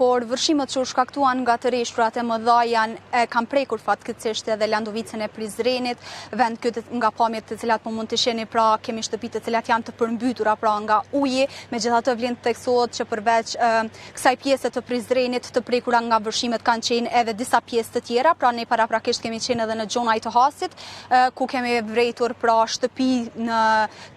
por vërshimet që u shkaktuan nga të rishturat e mëdha kam prekur fatkeqësisht edhe Landovicën e Prizrenit, vend këtë nga pamjet të cilat po mund të shihni, pra kemi shtëpi të cilat janë të përmbytura pra nga uji, megjithatë vlen të theksohet që përveç kësaj pjese të Prizrenit të prekura nga vërshimet kanë qenë edhe disa pjesë të tjera, pra ne paraprakisht kemi qenë edhe në Gjonaj të Hasit, ku kemi vretur pra shtëpi në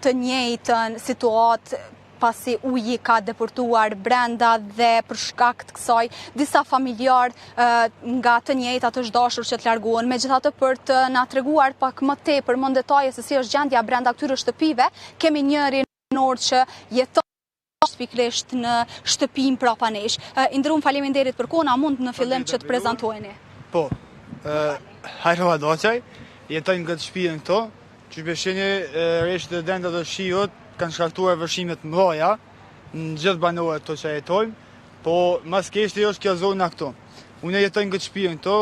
të njëjtën situatë pasi uji ka depërtuar brenda dhe për shkak të kësaj disa familjar nga të njëjtat është dashur që të largohen. Megjithatë për të na treguar pak më tepër më detaje se si është gjendja brenda këtyre shtëpive, kemi njërin banor që jeton pikërisht në shtëpinë prapa nesh. I nderuar, faleminderit për kohën, a mund në fillim që të prezantoheni? Po. Hajrova doçaj, jetojnë këtë shtëpinë këto, që besheni rreshtë të denda të shiut kanë shkaktuar vërshimet mëdha në gjithë banorët të që jetojmë, po mas keshti është kjo zona këtu. Unë jetoj në këtë shtëpinë këtu,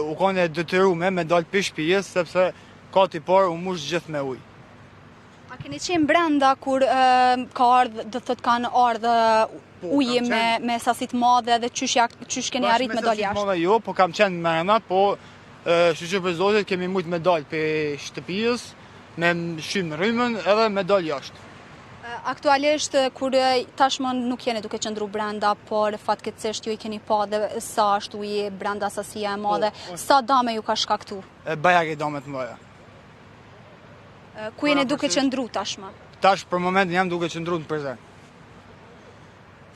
u kanë detyruar me dalë për shtëpisë sepse kati parë u mush gjithë me ujë. A keni qenë brenda kur ka ardhur, do thotë kanë ardhur uji me sasi të mëdha dhe çysh keni arrit me dalë jashtë? Jo, po kam qenë brenda, po shqyqe për zotit kemi mujt me dalë për shtëpisë, me shym rrymën edhe me dalë jashtë. Aktualisht, kur tashmë nuk jeni duke qëndru brenda, por fatkeqësisht ju i keni pa dhe sa është uji brenda, sasia e madhe, sa dame ju ka shkaktu? Bajake dame të mëdha. Ku jeni duke qëndru tashmë? Tash për momentin jam duke qëndru në prezent.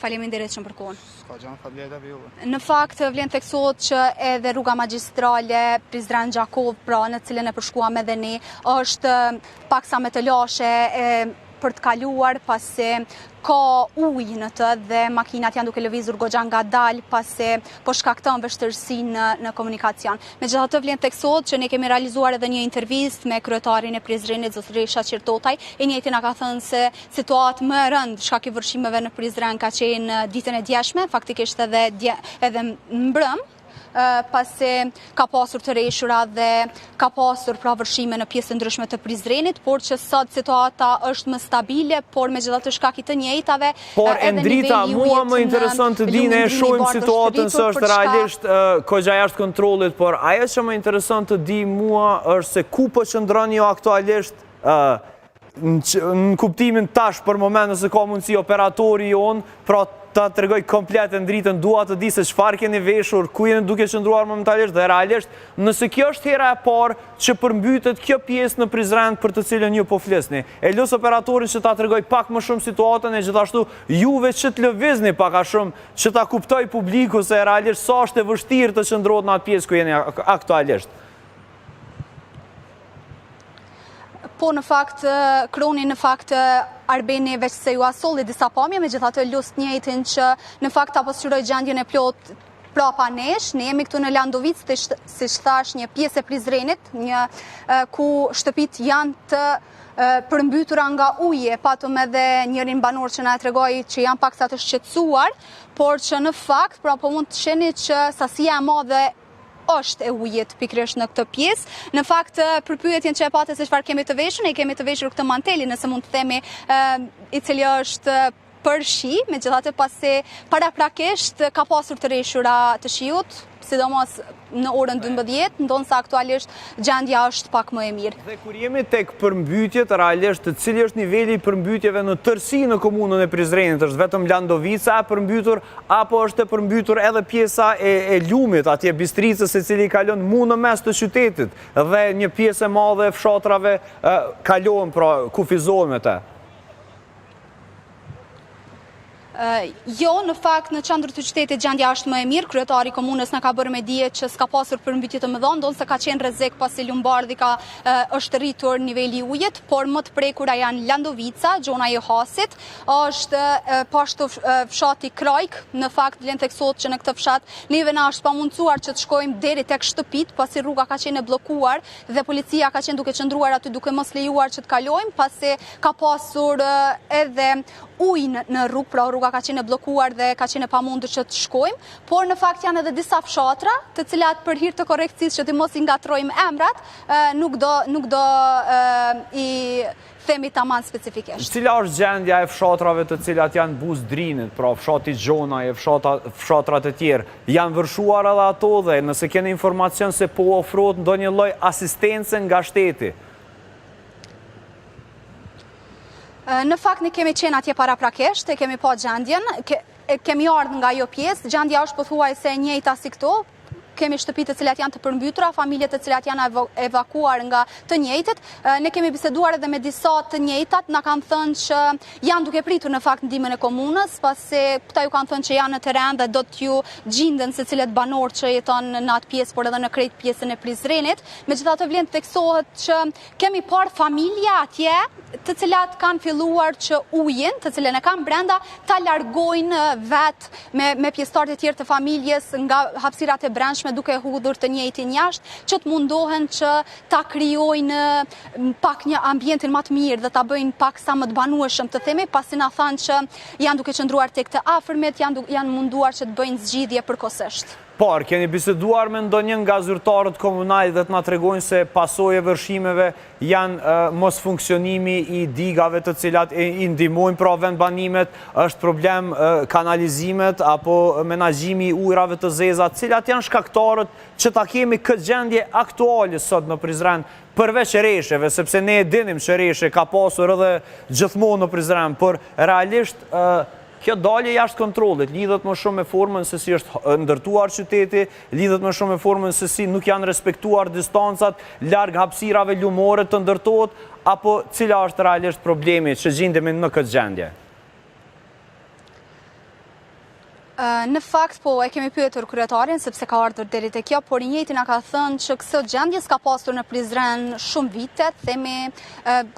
Faleminderit shumë për kohën. S'ka gjë, faleminderit për juve. Në fakt vlen theksohet që edhe rruga magjistrale Prizren-Gjakov, pra në cilën e përshkuam edhe ne, është paksa me të lashe për të kaluar, pasi ka ujë në të dhe makinat janë duke lëvizur goxha ngadalë, pasi po shkakton vështirësi në komunikacion. Megjithatë vlen theksohet që ne kemi realizuar edhe një intervistë me kryetarin e Prizrenit, zot Resha Qirtotaj, i njëjti na ka thënë se situatë më e rëndë shkak i vërshimeve në Prizren ka qenë ditën e djeshme, faktikisht edhe mbrëm, pasi ka pasur të reshura dhe ka pasur pra vërshime në pjesë ndryshme të Prizrenit, por që sot situata është më stabile, por megjithatë shkak i të njëjtave. Por Endrita, mua më intereson të di, ne e shohim situatën se është realisht kogja jashtë kontrollit, por ajo që më intereson të di mua është se ku po qëndron jo aktualisht në kuptimin tash për moment nëse ka mundësi operatori jonë, pra ta të regoj komplet e Ndritën, dua të di se çfarë keni veshur, ku jeni duke qëndruar momentalisht dhe realisht, nëse kjo është hera e parë që përmbytet kjo pjesë në Prizren për të cilën ju po flisni. E lus operatorin që ta të regoj pak më shumë situatën e gjithashtu juve që të lëvizni pak a shumë që ta kuptoj publiku se realisht sa është e vështirë të qëndrohet në atë pjesë ku jeni aktualisht. Po në fakt, Kroni në fakt Arbeni veç se ju asolli disa pamje, megjithatë lust njëjtin që në fakt ta pasqyroj gjendjen e plot prapa nesh. Ne jemi këtu në Landovicë, si thash, një pjesë e Prizrenit, ku shtëpit janë të përmbytura nga uji, patëm edhe njërin banor që na e tregoi që janë paksa të shqetësuar, por që në fakt, pra po mund të shihni që sasia e madhe është e ujit pikërisht në këtë pjesë. Në fakt, për pyetjen që e pate se çfarë kemi të veshur, ne kemi të veshur këtë mantelin, nëse mund të themi, i cili është për shi, megjithatë pasi paraprakisht ka pasur të reshura të shiut, sidomos në orën 12, ndonëse aktualisht gjendja është pak më e mirë. Dhe kur jemi tek përmbytjet, realisht cili është niveli i përmbytjeve në tërësi në komunën e Prizrenit, është vetëm Landovica e përmbytur, apo është e përmbytur edhe pjesa e Lumit, atje Bistricës e cili kalon mu në mes të qytetit, dhe një pjesë e madhe e fshatrave kalon, pra kufizohen me te? Jo, në fakt në qendër të qytetit gjendja është më e mirë. Kryetari i komunës na ka bërë me dije që s'ka pasur përmbytje të mëdha, ndonëse ka qenë rrezik pasi Lumbardhi është rritur niveli i ujit, por më të prekura janë Landovica, Gjonaj e Hasit, është pashtu fshati Krajk. Në fakt vlen theksohet që në këtë fshat neve na është pamundsuar që të shkojmë deri tek shtëpit, pasi rruga ka qenë e bllokuar dhe policia ka qenë duke qëndruar aty duke mos lejuar që të kalojmë, pasi ka pasur edhe ujë në rrugë, pra rruga rruga ka qenë e bllokuar dhe ka qenë e pamundur që të shkojmë, por në fakt janë edhe disa fshatra, të cilat për hir të korrekcisë që të mos i ngatrojmë emrat, nuk do i themi tamam specifikisht. Cila është gjendja e fshatrave të cilat janë buz drinit, pra fshati Gjona e fshatrat e tjerë, janë vërshuar edhe ato dhe nëse keni informacion se po ofrohet ndonjë lloj asistence nga shteti? Në fakt ne kemi qenë atje paraprakisht, kemi pa gjendjen, kemi ardhur nga ajo pjesë, gjendja është pothuajse e njëjta si këto. Kemi shtëpitë të cilat janë të përmbytura, familjet të cilat janë evakuar nga të njëjtit. Ne kemi biseduar edhe me disa të njëjtat, na kanë thënë që janë duke pritur në fakt ndihmën e komunës, pasi këta ju kanë thënë që janë në teren dhe do t'ju gjinden se cilët banorë që jeton në atë pjesë, por edhe në krejt pjesën e Prizrenit. Megjithatë vlen të theksohet që kemi parë familje atje, të cilat kanë filluar që ujin, të cilën e kanë brenda, ta largojnë vetë me pjesëtarët e tjerë të familjes nga hapësirat e brendshme, duke hudhur të njëjtin jashtë, që të mundohen që ta krijojnë pak një ambientin më të mirë dhe ta bëjnë pak sa më të banueshëm të themi, pasi na thanë që janë duke qëndruar tek të afërmit, janë munduar që të bëjnë zgjidhje përkohësisht. Por, keni biseduar me ndonjë nga zyrtarët komunal dhe të na tregojnë se pasojë e vërshimeve janë mos funksionimi i digave të cilat i ndihmojnë pra vendbanimet, është problem kanalizimet apo menaxhimi i ujrave të zeza, të cilat janë shkaktarët që ta kemi këtë gjendje aktuale sot në Prizren, përveç resheve, sepse ne e dinim që reshe ka pasur edhe gjithmonë në Prizren, por realisht kjo dalje jashtë kontrollit, lidhet më shumë me formën se si është ndërtuar qyteti, lidhet më shumë me formën se si nuk janë respektuar distancat, larg hapësirave lumore të ndërtohet, apo cila është realisht problemi që gjendemi në këtë gjendje? Në fakt, po, e kemi pyetur kryetarin, sepse ka ardhur deri te kjo, por i njëjti na ka thënë që këtë gjendje s'ka pasur në Prizren shumë vite, themi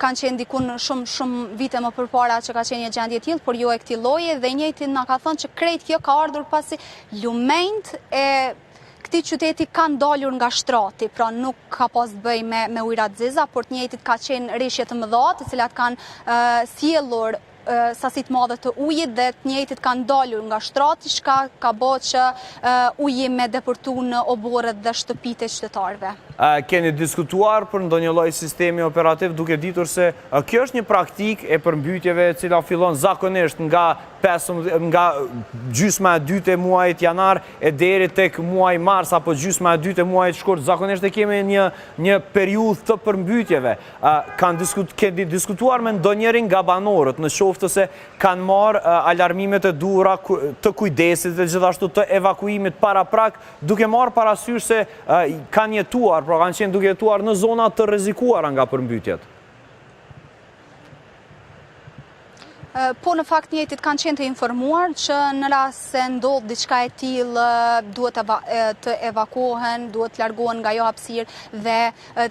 kanë qenë dikun shumë vite më përpara që ka qenë një gjendje e tillë, por jo e këtij lloji, dhe i njëjti na ka thënë që krejt kjo ka ardhur pasi lumenjt e këtij qyteti kanë dalur nga shtrati, pra nuk ka pas të bëjë me ujrat zeza, por të njëjtit ka qenë reshje të mëdha, të cilat kanë sjellur sasit madhe të ujit dhe të njëjtit kanë dalur nga shtrati, shka ka bërë që uji me depërtu në oborët dhe shtëpitë e qytetarëve. Keni diskutuar për ndonjë lloj sistemi operativ duke ditur se kjo është një praktik e përmbytjeve e cila fillon zakonisht nga gjysma e dytë e muajit janar e deri tek muaji mars apo gjysma e dytë e muajit shkurt, zakonisht e kemi një periudhë të përmbytjeve. Keni diskutuar me ndonjërin nga banorët në qoftë se kanë marrë alarmimet e duhura të kujdesit dhe gjithashtu të evakuimit paraprak, duke marrë parasysh se kanë jetuar, pra kanë qenë duke jetuar në zona të rrezikuara nga përmbytjet. Po në fakt njëjtit kanë qenë të informuar që në rast se ndodh diçka e tillë duhet të evakuohen, duhet të largohen nga ajo hapësirë dhe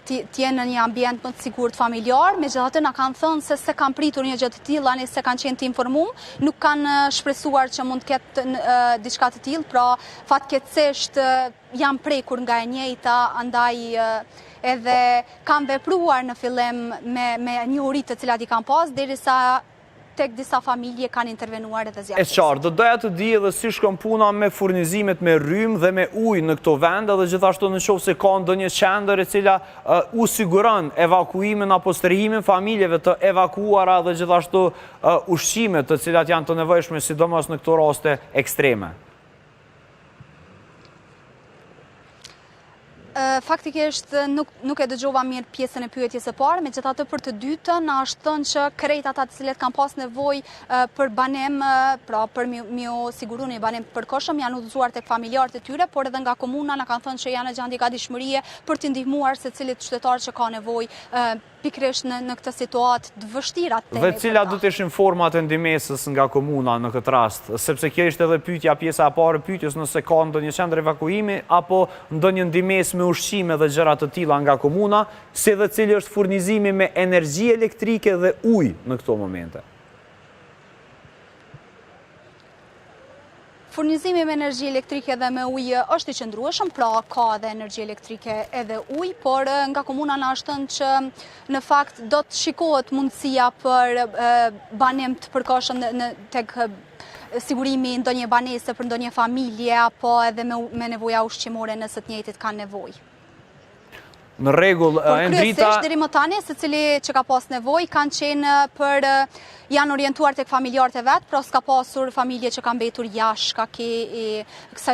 të jenë në një ambient më të sigurt familjar. Megjithatë na kanë thënë se kanë pritur një gjë të tillë, ani se kanë qenë të informuar, nuk kanë shpresuar që mund të ketë diçka të tillë, pra fatkeqësisht janë prekur nga e njëjta, andaj edhe kanë vepruar në fillim me njohuri të cilat i kanë pas, derisa tek disa familje kanë intervenuar edhe zjarritës. E qartë, do doja të di edhe si shkon puna me furnizimet me rrymë dhe me ujë në këto vende, dhe gjithashtu në qoftë se ka ndonjë qendër e cila u siguron evakuimin apo strihimin familjeve të evakuara dhe gjithashtu ushqimet të cilat janë të nevojshme sidomos në këto raste ekstreme. Faktikisht nuk e dëgjova mirë pjesën e pyetjes së parë, megjithatë për të dytën na është thënë që krejt ata të cilët kanë pas nevojë për banem, pra për mio siguru një banem të përkohshëm, janë udhëzuar tek familjarët e tyre, por edhe nga komuna na kanë thënë që janë në gjendje gatishmërie për të ndihmuar secilit qytetar që ka nevojë pikërisht në këtë situatë të vështirë atë. Dhe cila do të ishin format e ndihmesës nga komuna në këtë rast, sepse kjo ishte edhe pyetja, pjesa e parë e pyetjes, nëse ka ndonjë qendër evakuimi apo ndonjë ndihmesë me ushqime dhe gjëra të tilla nga komuna, si dhe cili është furnizimi me energji elektrike dhe ujë në këto momente. Furnizimi me energji elektrike dhe me ujë është i qëndrueshëm, pra ka edhe energji elektrike edhe ujë, por nga komuna na është thënë që në fakt do të shikohet mundësia për banim të përkohshëm tek sigurimi ndonjë banese për ndonjë familje, apo edhe me nevoja ushqimore nëse të njëjtit kanë nevojë. Në rregull, Endrita. Kryesisht deri më tani, secili që ka pas nevojë kanë qenë janë orientuar tek familjarët e vet, pra s'ka pasur familje që kanë mbetur jashtë kësaj